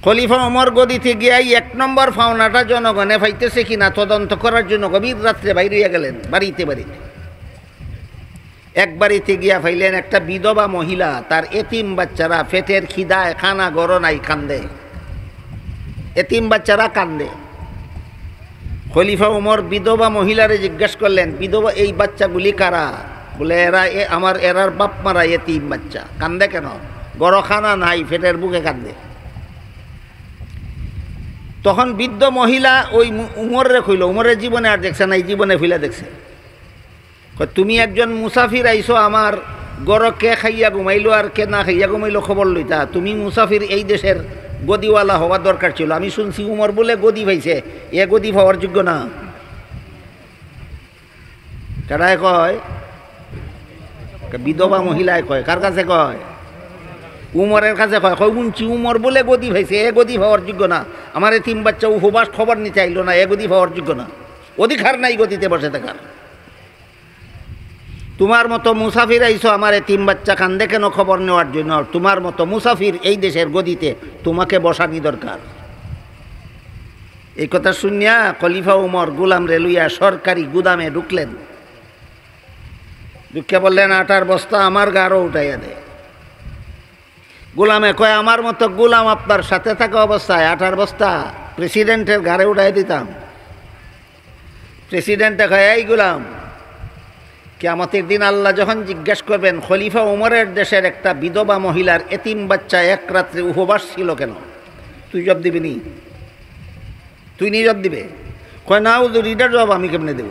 খলিফা ওমর গদিতে গিয়াই 1 নম্বর পাওনাটা জনগণে পাইতেছে কিনা তদন্ত করার জন্য গভীর রাত্রে বাইরে হইয়া গেলেন বাড়িতে। এক বাড়িতে গিয়া পাইলেন একটা বিধবা মহিলা, তার এতিম বাচ্চারা পেটের খিদায় খানা গড় নাই, কান্দে। এতিম বাচ্চারা কান্দে। খলিফা ওমর বিধবা মহিলারে জিজ্ঞেস করলেন, বিধবা এই বাচ্চাগুলি কারা? বলে এরা এরার বাপ মারা এতিম বাচ্চা। কান্দে কেন? গড় খানা নাই, পেটের বুকে কান্দে। তখন বৃদ্ধ মহিলা ওই উমরে কইল, উমরের জীবনে আর দেখছে না, এই জীবনে ফিলা দেখছে। তুমি একজন মুসাফির আইছো, আমার গড় কে খাইয়া ঘুমাইলো আর কে না খাইয়া ঘুমাইলো খবর লইতা। তুমি মুসাফির, এই দেশের গদিওয়ালা হওয়ার দরকার ছিল। আমি শুনছি উমর বলে গদি পাইছে, এ গদি পাওয়ার যোগ্য না। কারায় কয়? বিধবা মহিলায় কয়। কার কাছে কয়? উমরের কাছে কয়। শুনছি উমর বলে গদি পাইছে, এ গদি পাওয়ার যোগ্য না। আমার এই 3 বাচ্চা উপবাস খবর নিতে আইলো না, এ গদি পাওয়ার যোগ্য না। অধিকার নাই গদিতে বসে থাকার। তোমার মতো মুসাফির আইছো, আমার 3 বাচ্চা কান্দে কেন খবর নেওয়ার জন্য। তোমার মতো মুসাফির এই দেশের গদিতে, তোমাকে বসানি দরকার। এই কথা শুনিয়া খলিফা উমর গোলাম রে লইয়া সরকারি গুদামে ঢুকলেন। ঢুকে বললেন, আটার বস্তা আমার গাড়ো উঠাইয়া দে। গোলামে কয়, আমার মতো গোলাম আপনার সাথে থাকা অবস্থায় আটার বস্তা প্রেসিডেন্টের ঘাড়ে উঠাই দিতাম? প্রেসিডেন্টে কয়, এই গোলাম, কিয়ামতের দিন আল্লাহ যখন জিজ্ঞেস করবেন, খলিফা উমরের দেশের একটা বিধবা মহিলার এতিম বাচ্চা 1 রাত্রে উপবাস ছিল কেন, তুই জবাব দিবি নি? তুই নি জবাব দিবে? কয়, না হুজুর, এটার জবাব আমি কেমনে দেব?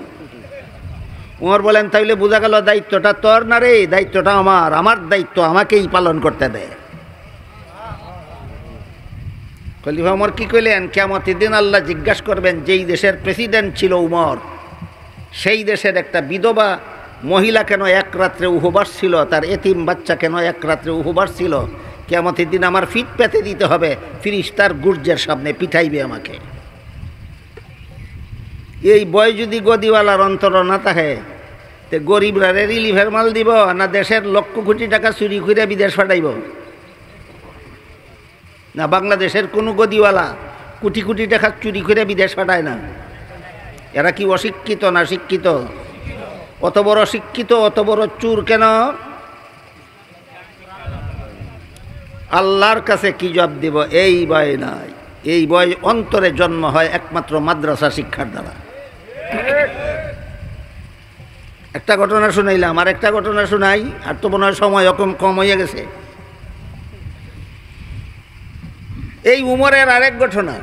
উমর বলেন, তাইলে বোঝা গেল দায়িত্বটা তোর না রে, দায়িত্বটা আমার। আমার দায়িত্ব আমাকেই পালন করতে দেয়। খলিফা উমর কি কইলেন? কিয়ামতের দিন আল্লাহ জিজ্ঞাসা করবেন, যেই দেশের প্রেসিডেন্ট ছিল উমর, সেই দেশের একটা বিধবা মহিলা কেন 1 রাত্রে উপবাস ছিল, তার এতিম বাচ্চা কেন 1 রাত্রে উপবাস ছিল। কিয়ামতের দিন আমার ফিট পেতে দিতে হবে, ফিরিস্তার গুর্জের সামনে পিঠাইবে আমাকে। এই বয় যদি গদিওয়ালার অন্তর না থাকে, তে গরিবরা রিলিফের মাল দিব না দেশের লক্ষ কোটি টাকা চুরি করে বিদেশ পাঠাইব? না বাংলাদেশের কোনো গদিওয়ালা কোটি কোটি টাকা চুরি করে বিদেশ পাঠায় না? এরা কি অশিক্ষিত না শিক্ষিত? অত বড় শিক্ষিত, অত বড় চুর কেন? আল্লাহর কাছে কি জবাব দিব এই ভয় নাই। এই ভয় অন্তরে জন্ম হয় একমাত্র মাদ্রাসা শিক্ষার দ্বারা। একটা ঘটনা শুনাইলাম, আর একটা ঘটনা শুনাই, আর তো মনে হয় সময় কম হয়ে গেছে। এই উমরের আরেক ঘটনা।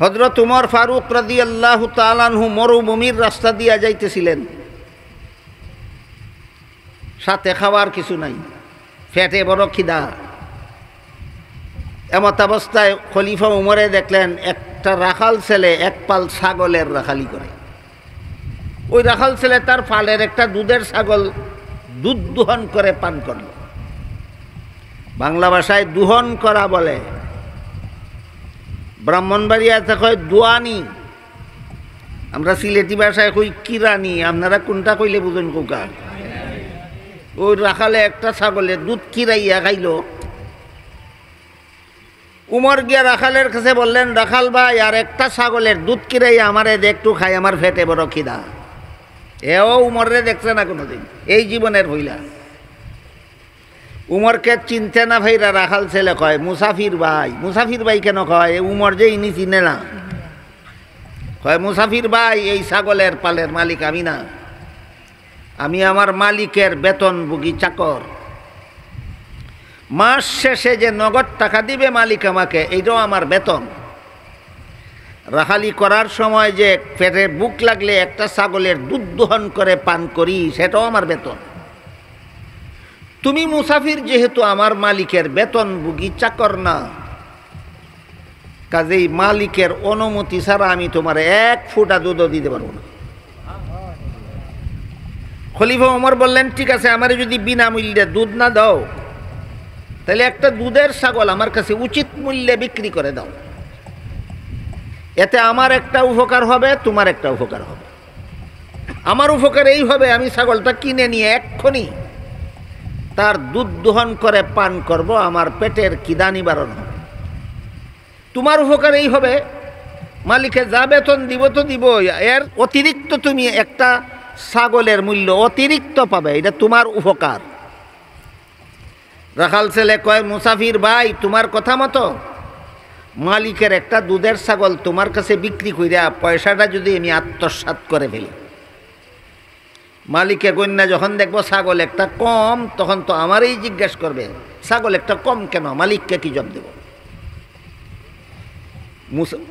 হযরত উমর ফারুক রাদিয়াল্লাহু তাআলা আনহু মরুভূমির রাস্তা দিয়া যাইতেছিলেন, সাথে খাওয়ার কিছু নাই, পেটে বড় খিদা। এমত অবস্থায় খলিফা উমরে দেখলেন একটা রাখাল ছেলে 1 পাল ছাগলের রাখালি করে। ওই রাখাল ছেলে তার পালের একটা দুধের ছাগল দুধ দোহন করে পান করল। বাংলা ভাষায় দোহন করা বলে, ব্রাহ্মণবাড়িয়াতে কয় দোয়ানি, আমরা সিলেটি ভাষায় কই কিরানি। আপনারা কোনটা কইলে বুঝেন কোকা? ওই রাখালে একটা ছাগলে দুধ কিরাইয়া খাইল। উমর গিয়া রাখালের কাছে বললেন, রাখাল ভাই, আর একটা ছাগলের দুধ কিরাইয়া আমারে একটু খাই, আমার পেটে বড় খিদা। এও উমরে দেখছে না কোনোদিন, এই জীবনের হইলা। উমরকে চিনতে না ভাইরা রাখাল ছেলে কয়, মুসাফির ভাই। মুসাফির ভাই কেন কয়? উমর যে ইনি চিনে না। কয়, মুসাফির ভাই, এই ছাগলের পালের মালিক আমি না, আমি আমার মালিকের বেতনভোগী চাকর। মাস শেষে যে নগদ টাকা দিবে মালিক আমাকে, এইটাও আমার বেতন। রাখালি করার সময় যে পেটে বুক লাগলে একটা ছাগলের দুধ দোহন করে পান করি, সেটাও আমার বেতন। তুমি মুসাফির যেহেতু আমার মালিকের বেতনভোগী চাকর না, কাজেই মালিকের অনুমতি ছাড়া আমি তোমার 1 ফোঁটা দুধও দিতে পারবো না। খলিফা ওমর বললেন, ঠিক আছে, আমারে যদি বিনামূল্যে দুধ না দাও, তাহলে একটা দুধের ছাগল আমার কাছে উচিত মূল্যে বিক্রি করে দাও। এতে আমার একটা উপকার হবে, তোমার একটা উপকার হবে। আমার উপকার এই হবে, আমি ছাগলটা কিনে নিয়ে এক্ষুনি তার দুধ দোহন করে পান করব, আমার পেটের খিদা নিবারণ হবে। তোমার উপকার এই হবে, মালিকে যা বেতন দিব তো দিব, এর অতিরিক্ত তুমি একটা ছাগলের মূল্য অতিরিক্ত পাবে, এটা তোমার উপকার। রাখাল ছেলে কয়, মুসাফির ভাই তোমার কথা মতো মালিকের একটা দুধের ছাগল তোমার কাছে বিক্রি কইরা পয়সাটা যদি আমি আত্মসাৎ করে ফেলি, মালিকে গণ্যা যখন দেখবো ছাগল একটা কম, তখন তো আমারই জিজ্ঞেস করবে ছাগল একটা কম কেন, মালিককে কি জব দেব।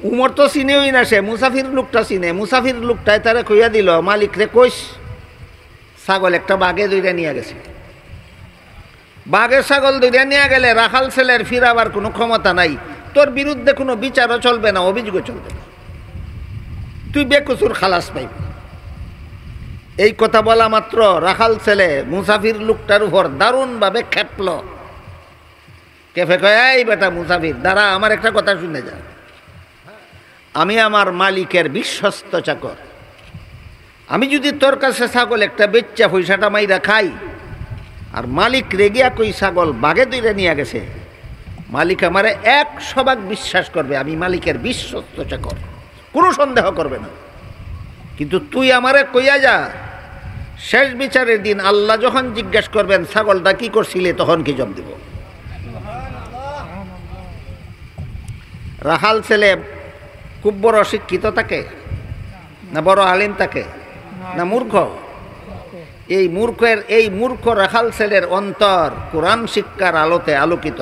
উমর তো চিনেই না, সে মুসাফির লোকটা চিনে। মুসাফির লোকটাই তারা কইয়া দিল, মালিক রে কইস ছাগল একটা বাঘে দইরা নিয়ে গেছে। বাঘের ছাগল দইরা নিয়ে গেলে রাখাল ছেলের ফিরাবার কোনো ক্ষমতা নাই, তোর বিরুদ্ধে কোনো বিচারও চলবে না, অভিযোগও চলবে না, তুই বেকসুর খালাস পাইবি। এই কথা বলা মাত্র রাখাল ছেলে মুসাফির লোকটার উপর দারুণভাবে খেপল। কেফে কয়, এই বেটা মুসাফির দাঁড়া, আমার একটা কথা শুনে যা, আমি আমার মালিকের বিশ্বস্ত চাকর, আমি যদি তোর কাছে ছাগল একটা বেচ্চা পয়সাটা মাইরা খাই, আর মালিক রেগিয়া কই ছাগল বাঘে দইরা নিয়ে গেছে, মালিক আমারে 100 বিশ্বাস করবে আমি মালিকের বিশ্বস্ত চাকর, কোনো সন্দেহ করবে না। কিন্তু তুই আমারে কইয়া যা, শেষ বিচারের দিন আল্লাহ যখন জিজ্ঞেস করবেন ছাগলটা কি করছিলে, তখন কি জবাব দিব। রাখাল ছেলে খুব বড় শিক্ষিত থাকে না বড় আলিম থাকে না মূর্খ? এই মূর্খ রাখাল ছেলের অন্তর কোরআন শিক্ষার আলোতে আলোকিত।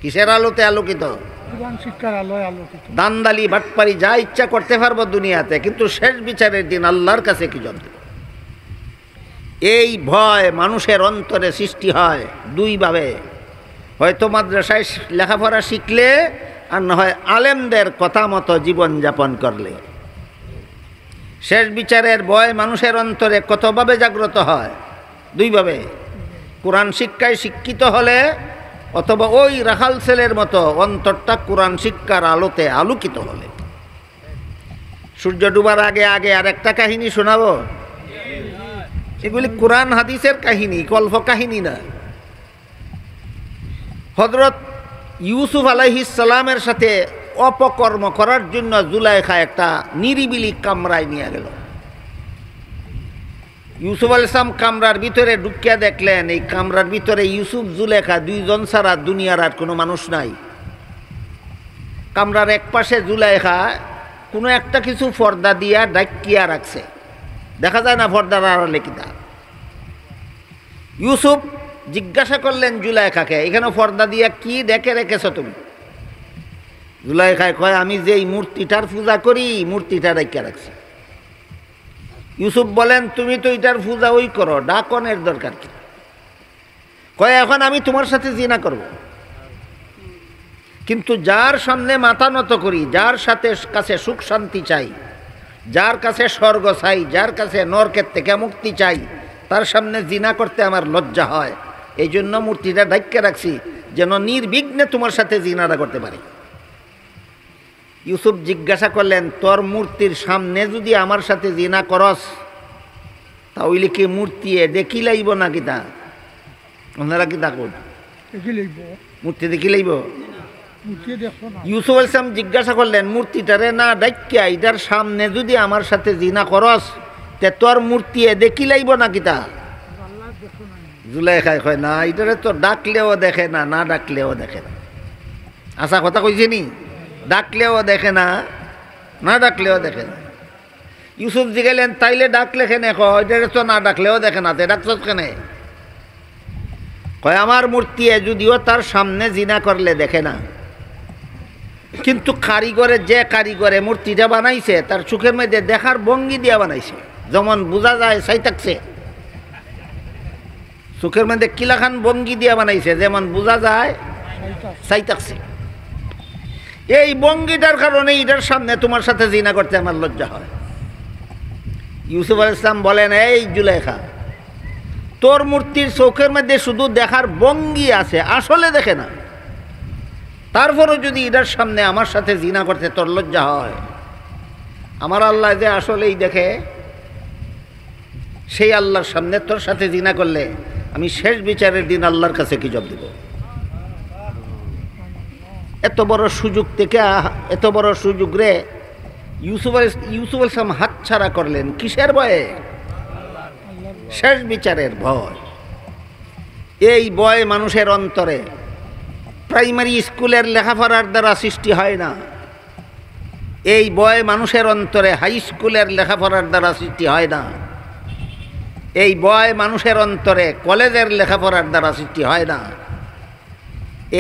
কিসের আলোতে আলোকিত? কোরআন শিক্ষার আলোয় আলোকিত। দান্দালি বাটপারি যা ইচ্ছা করতে পারবো দুনিয়াতে, কিন্তু শেষ বিচারের দিন আল্লাহর কাছে কি জবাব দেব। এই ভয় মানুষের অন্তরে সৃষ্টি হয় দুইভাবে, হয়তো মাদ্রাসায় লেখাপড়া শিখলে, আর না হয় আলেমদের কথা মতো জীবনযাপন করলে। শেষ বিচারের ভয় মানুষের অন্তরে কতভাবে জাগ্রত হয়? দুইভাবে, কোরআন শিক্ষায় শিক্ষিত হলে, অথবা ওই রাখাল ছেলের মতো অন্তরটা কোরআন শিক্ষার আলোতে আলোকিত হলে। সূর্য ডুবার আগে আগে আর একটা কাহিনী শোনাবো, এগুলি কোরআন হাদিসের কাহিনী, কল্প কাহিনী না। হযরত ইউসুফ আলাইহিস সালামের সাথে অপকর্ম করার জন্য জুলাইখা একটা নিরিবিলি কামরায় নিয়ে গেল। ইউসুফ আলাইহিস সালাম কামরার ভিতরে ঢুকিয়া দেখলেন, এই কামরার ভিতরে ইউসুফ জুলেখা দুইজন ছাড়া দুনিয়ার আর কোনো মানুষ নাই। কামরার এক পাশে জুলাইখা কোনো একটা কিছু পর্দা দিয়া ডাকিয়া রাখছে, দেখা যায় না পর্দার আড়ালে কিতা। ইউসুফ জিজ্ঞাসা করলেন জুলাইখাকে, এখানে পর্দা দিয়া কি ডেকে রেখেছ তুমি? জুলাইখায় কয়, আমি যেই মূর্তিটার পূজা করি মূর্তিটা ডেকে রাখছি। ইউসুফ বলেন, তুমি তো এটার পূজা ওই করো, ডাকনের দরকার কি? কয়, এখন আমি তোমার সাথে জিনা করব, কিন্তু যার সামনে মাথা নত করি, যার সাথে কাছে সুখ শান্তি চাই, যার কাছে স্বর্গ চাই, যার কাছে নরকের থেকে মুক্তি চাই, তার সামনে জিনা করতে আমার লজ্জা হয়। এই জন্য মূর্তিটা ঢাইক্যে রাখছি, যেন নির্বিঘ্নে তোমার সাথে জিনাটা করতে পারি। ইউসুফ জিজ্ঞাসা করলেন, তোর মূর্তির সামনে যদি আমার সাথে জিনা করস, তাহলে কি মূর্তি দেখি লাইব না কিতা? ওনারা কি থাকুন মূর্তি দেখি লাইব? ইউসুফ আলাইহিস সালাম জিজ্ঞাসা করলেন, মূর্তিটারে না ডাইক্যা এটার সামনে যদি আমার সাথে জিনা করস, তে তোর মূর্তি দেখি লাইব না কিতা? জুলাইখায় কয়, না, এটারে তো ডাকলেও দেখে না, না ডাকলেও দেখে না। আশা কথা কইছে নি? ডাকলেও দেখে না, না ডাকলেও দেখে না। ইউসুফ জিগাইলেন, তাইলে ডাকলে কেনে? কয়, এটারে তো না ডাকলেও দেখে না, তে ডাকছস কেনে? কয়, আমার মূর্তি যদিও তার সামনে জিনা করলে দেখে না, কিন্তু কারিগরে যে কারিগরে মূর্তিটা বানাইছে তার চোখের মধ্যে দেখার ভঙ্গি দিয়া বানাইছে, যেমন বোঝা যায় চাই থাকছে। চোখের মধ্যে কিলাখান ভঙ্গি দিয়া বানাইছে, যেমন বোঝা যায় চাই থাকছে। এই ভঙ্গিটার কারণে এটার সামনে তোমার সাথে জিনা করতে আমার লজ্জা হয়। ইউসুফ আলাইহিস সালাম বলেন, এই জুলাইখা, তোর মূর্তির চোখের মধ্যে শুধু দেখার ভঙ্গি আছে, আসলে দেখে না। তারপরও যদি এটার সামনে আমার সাথে জিনা করতে তোর লজ্জা হয়, আমার আল্লাহ যে আসলেই দেখে, সেই আল্লাহর সামনে তোর সাথে জিনা করলে আমি শেষ বিচারের দিন আল্লাহর কাছে কি জবাব দেব? এত বড় সুযোগ থেকে এত বড় সুযোগ রে ইউসুফ ইসলাম হাতছাড়া করলেন কিসের ভয়ে? শেষ বিচারের ভয়। এই ভয় মানুষের অন্তরে প্রাইমারি স্কুলের লেখাপড়ার দ্বারা সৃষ্টি হয় না, এই ভয় মানুষের অন্তরে হাই স্কুলের লেখাপড়ার দ্বারা সৃষ্টি হয় না, এই ভয় মানুষের অন্তরে কলেজের লেখাপড়ার দ্বারা সৃষ্টি হয় না,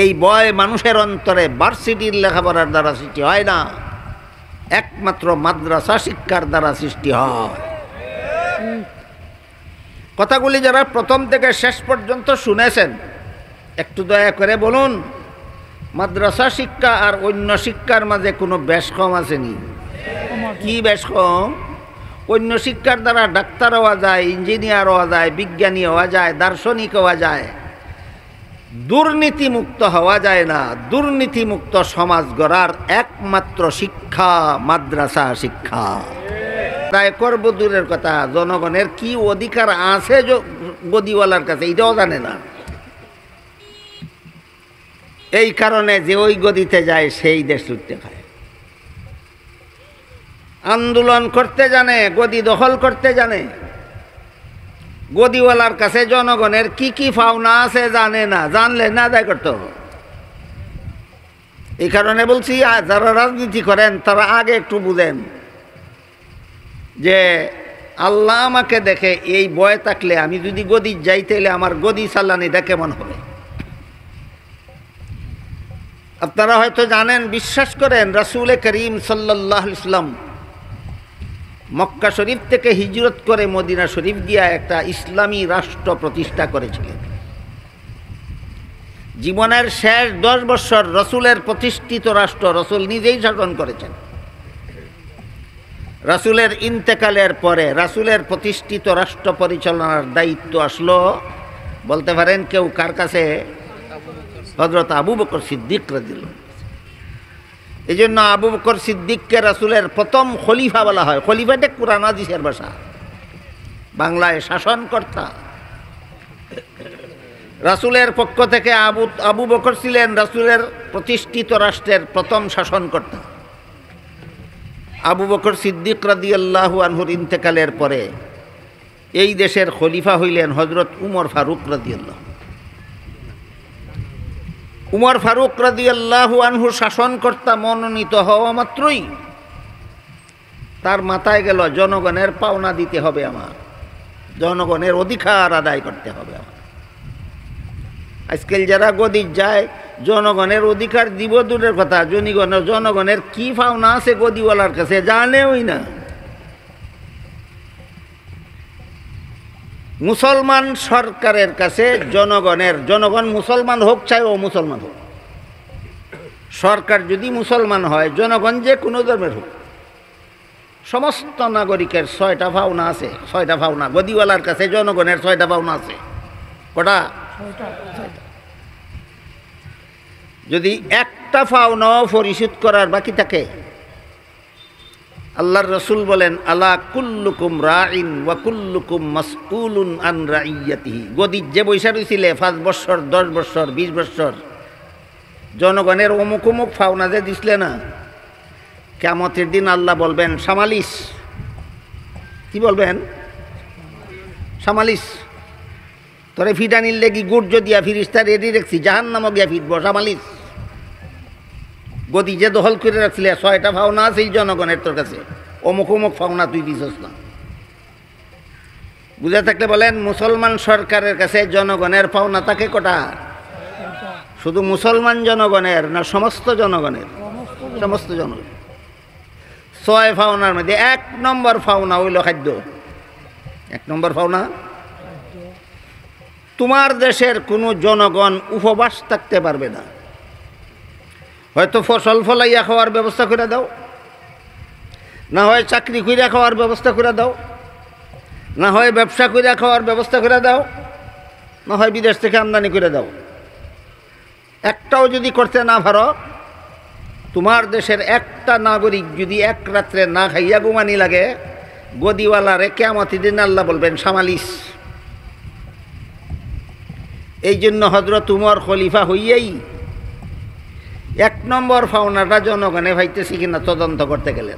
এই ভয় মানুষের অন্তরে ভার্সিটির লেখাপড়ার দ্বারা সৃষ্টি হয় না, একমাত্র মাদ্রাসা শিক্ষার দ্বারা সৃষ্টি হয়। কথাগুলি যারা প্রথম থেকে শেষ পর্যন্ত শুনেছেন একটু দয়া করে বলুন, মাদ্রাসা শিক্ষা আর অন্য শিক্ষার মাঝে কোনো বেশকম আসেনি? কি বেশকম? অন্য শিক্ষার দ্বারা ডাক্তার হওয়া যায়, ইঞ্জিনিয়ার হওয়া যায়, বিজ্ঞানী হওয়া যায়, দার্শনিক হওয়া যায়, দুর্নীতিমুক্ত হওয়া যায় না। দুর্নীতিমুক্ত সমাজ গড়ার একমাত্র শিক্ষা মাদ্রাসা শিক্ষা। তাই করব দূরের কথা, জনগণের কি অধিকার আছে গদিওয়ালার কাছে এটাও জানে না। এই কারণে যে ওই গদিতে যায় সেই দেশ লুটতে খায়। আন্দোলন করতে জানে, গদি দখল করতে জানে, গদিওয়ালার কাছে জনগণের কি কি পাওনা আছে জানে না, জানলে না আদায় করতে হবে। এই কারণে বলছি যারা রাজনীতি করেন তারা আগে একটু বুঝেন যে আল্লাহ আমাকে দেখে এই ভয় থাকলে আমি যদি গদি যাই তাহলে আমার গদি চালানিটা কেমন হবে। আপনারা হয়তো জানেন, বিশ্বাস করেন, রাসূল করিম সাল্লাল্লাহু আলাইহি ওয়াসাল্লাম মক্কা শরীফ থেকে হিজরত করে মদিনা শরীফ গিয়া একটা ইসলামী রাষ্ট্র প্রতিষ্ঠা করেছিলেন। জীবনের শেষ 10 বছর রসুলের প্রতিষ্ঠিত রাষ্ট্র রসুল নিজেই শাসন করেছেন। রাসূলের ইন্তেকালের পরে রাসূলের প্রতিষ্ঠিত রাষ্ট্র পরিচালনার দায়িত্ব আসলো, বলতে পারেন কেউ কার কাছে? হযরত আবু বকর সিদ্দিক রাদিয়াল্লাহু। এই জন্য আবু বকর সিদ্দিককে রাসূলের প্রথম খলিফা বলা হয়। খলিফাটা কুরআন হাদিসের ভাষা, বাংলায় শাসনকর্তা। রাসূলের পক্ষ থেকে আবু বকর ছিলেন রাসূলের প্রতিষ্ঠিত রাষ্ট্রের প্রথম শাসনকর্তা। আবু বকর সিদ্দিক রাদিয়াল্লাহু আনহুর ইন্তেকালের পরে এই দেশের খলিফা হইলেন হযরত উমর ফারুক রাদিয়াল্লাহু। উমর ফারুক রাদিয়াল্লাহু আনহু শাসনকর্তা মনোনীত হওয়া মাত্রই তার মাথায় গেল জনগণের পাওনা দিতে হবে, আমার জনগণের অধিকার আদায় করতে হবে আমার। আজকাল যারা গদি যায় জনগণের অধিকার দিব দূরের কথা, জনগণের কি পাওনা আছে গদিওয়ালার কাছে জানেওই না। মুসলমান সরকারের কাছে জনগণ মুসলমান হোক চাই ও মুসলমান হোক, সরকার যদি মুসলমান হয়, জনগণ যে কোনো ধর্মের হোক, সমস্ত নাগরিকের 6টা পাওনা আছে। 6টা পাওনা গদিওয়ালার কাছে জনগণের 6টা পাওনা আছে। কটা? যদি একটা পাওনাও পরিশোধ করার বাকি থাকে, আল্লাহর রসুল বলেন, আলা কুল্লুকুম রাইন ওয়া কুল্লুকুম মাসউলুন আন রাইয়াতিহি। গদির যে বৈশা রইছিলে 5 বছর, 10 বছর, 20 বছর, জনগণের অমুক অমুক পাওনা যে দিছিলে না, কিয়ামতের দিন আল্লাহ বলবেন সামালিস। কি বলবেন? সামালিস। তোরে ফিটানির লেগি গুড় দিয়া ফিরিস্তা রেডি রাখছি, জাহান্নামও গিয়া ফিরব, সামালিস। গদি যে দখল করে রাখছিলে 6টা পাওনা আছে এই জনগণের তোর কাছে, অমুক অমুক পাওনা তুই দিছস না। বুঝে থাকলে বলেন, মুসলমান সরকারের কাছে জনগণের পাওনা থাকে কটা? শুধু মুসলমান জনগণের না সমস্ত জনগণের? সমস্ত জনগণ। 6 পাওনার মধ্যে 1 নম্বর পাওনা হইল খাদ্য। 1 নম্বর পাওনা, তোমার দেশের কোনো জনগণ উপবাস থাকতে পারবে না। হয়তো ফসল ফলাইয়া খাওয়ার ব্যবস্থা করে দাও, না হয় চাকরি কইরা খাওয়ার ব্যবস্থা করে দাও, না হয় ব্যবসা কইরা খাওয়ার ব্যবস্থা করে দাও, না হয় বিদেশ থেকে আমদানি করে দাও। একটাও যদি করতে না পারো, তোমার দেশের একটা নাগরিক যদি এক রাত্রে না খাইয়া ঘুমানি লাগে, গদিওয়ালারে কিয়ামতের দিন আল্লাহ বলবেন সামালিস। এই জন্য হযরত উমর খলিফা হইয়াই এক নম্বর পাওনাটা জনগণে ভাইতেছি কিনা তদন্ত করতে গেলে